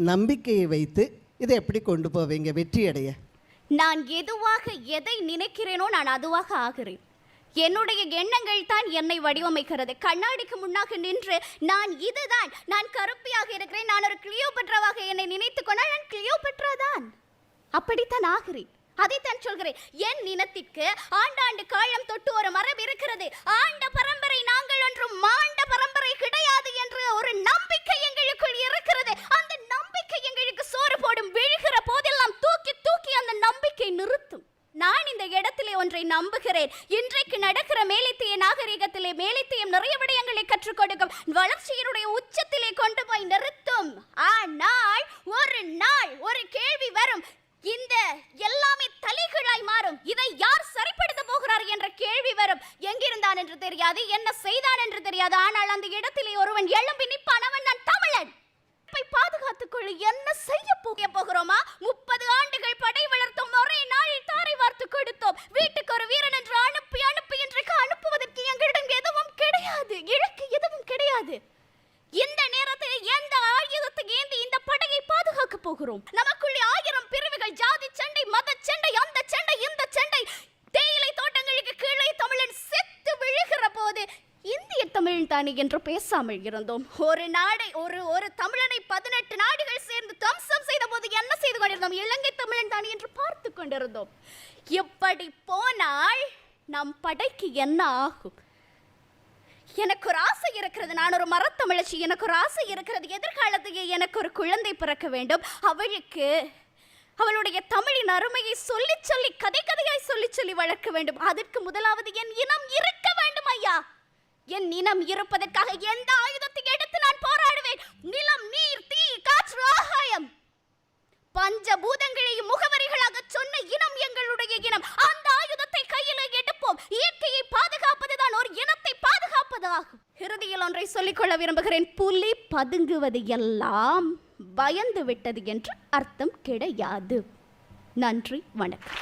நம்பிக்கையை வைத்து இதை எப்படி கொண்டு போவீங்க வெற்றி அடைய? நான் எதுவாக எதை நினைக்கிறேனோ நான் அதுவாக ஆகிறேன். என்னுடைய எண்ணங்கள் தான் என்னை வடிவமைக்கிறது. கண்ணாடிக்கு முன்னாக நின்று நான் இதுதான், நான் கருப்பியாக இருக்கிறேன், நான் ஒரு கிளியோபட்ராவாக என்னை நினைத்துக் கொண்டால் நான் கிளியோபட்ரா தான். அப்படித்தான் ஆகிறேன். அதைத்தான் சொல்கிறேன். என் இனத்திற்கு ஆண்டாண்டு காலம் தொட்டு ஒரு மரபு இருக்கிறது. ஆண்ட பரம்பரை நாங்கள் ஒன்றும் மாண்ட பரம்பரை கிடையாது என்ற ஒரு நம்பிக்கை எங்களுக்குள் இருக்கிறது. அந்த நம்பிக்கை எங்களுக்கு சோறு போடும். விழுகிற போதெல்லாம் தூக்கி தூக்கி அந்த நம்பிக்கை நிறுத்தும். நான் இந்த இடத்திலே ஒன்றை நம்புகிறேன். இன்றைக்கு நடக்கிற மேலைத்திய நாகரிகத்திலே மேலைத்தியம் நிறைய விடயங்களை கற்றுக் கொடுக்கும், வளர்ச்சியினுடைய உச்சத்திலே கொண்டு போய் நிறுத்தும். ஆனால் ஒரு நாள் ஒரு கேள்வி வரும், இந்த எல்லாமே தலைகீழாய் மாறும். இதை யார் சரிப்படுத்த போகிறார் என்ற கேள்வி வரும். எங்கிருந்தான் என்று தெரியாது, என்ன செய்தான் என்று தெரியாது. ஆனால் அந்த இடத்திலே ஒருவன் எழும்பி நிற்பான், அவன் நான் தமிழன். பாதுகாத்துக் கொள்ள என்ன செய்ய போகிறோமா? 30 ஆண்டுகள் படை வளர்த்தோம், ஒரே நாளில் தாரை வார்த்து கொடுத்தோம். வீட்டுக்கு ஒரு வீரன் என்று அனுப்பி அனுப்பி இன்றைக்கு அனுப்புவதற்கு எங்களிடம் எதுவும் கிடையாது, இலக்கு எதுவும் கிடையாது. இந்த நேரத்தில் எந்த ஆயுதத்தை ஏந்தி இந்த படையை பாதுகாக்க போகிறோம்? நமக்குள்ளே 1000 பிரிவுகள், ஜாதி சண்டை, மத சண்டை, அந்த சண்டை, இந்த சண்டை. தேயிலை தோட்டங்களுக்கு கீழே தமிழன் செத்து விழுகிற போது இந்திய தமிழன் தானே என்று பேசாமல் இருந்தோம். ஒரு நாடை ஒரு தமிழனை 18 நாடுகள் சேர்ந்து தம்சம் செய்த போது என்ன செய்து கொண்டிருந்தோம்? இலங்கை தமிழன் தானே என்று பார்த்து கொண்டிருந்தோம். எப்படி போனால் நம் படைக்கு என்ன ஆகும்? எனக்கு ஒரு ஆசை இருக்கிறது, நான் ஒரு மரத்தமிழச்சி. எனக்கு ஒரு ஆசை இருக்கிறது, எதிர்காலத்திலே எனக்கு ஒரு குழந்தை பிறக்க வேண்டும். அவளுக்கு அவளுடைய தமிழின் அருமையை சொல்லி சொல்லி கதை கதையாய் சொல்லி சொல்லி வளர்க்க வேண்டும். அதற்கு முதலாவது என் இனம் இருக்க வேண்டும் ஐயா. என் இனம் இருப்பதற்காக எந்த ஆயுதத்தை எடுத்து நான் போராடுவேன்? நிலம், நீர், தீ, காற்று, ஆகாயம், பஞ்சபூதங்களையும் முகவரிகளாக சொன்ன இனம் எங்களுடைய இனம். அந்த ஆயுதத்தை கையில் எடுப்போம். இயற்கையை பாதுகாப்பதுதான் ஒரு இனத்தை பாதுகாப்பதாகும். இறுதியில் ஒன்றை சொல்லிக்கொள்ள விரும்புகிறேன். புலி பதுங்குவது எல்லாம் பயந்து விட்டது என்று அர்த்தம் கிடையாது. நன்றி, வணக்கம்.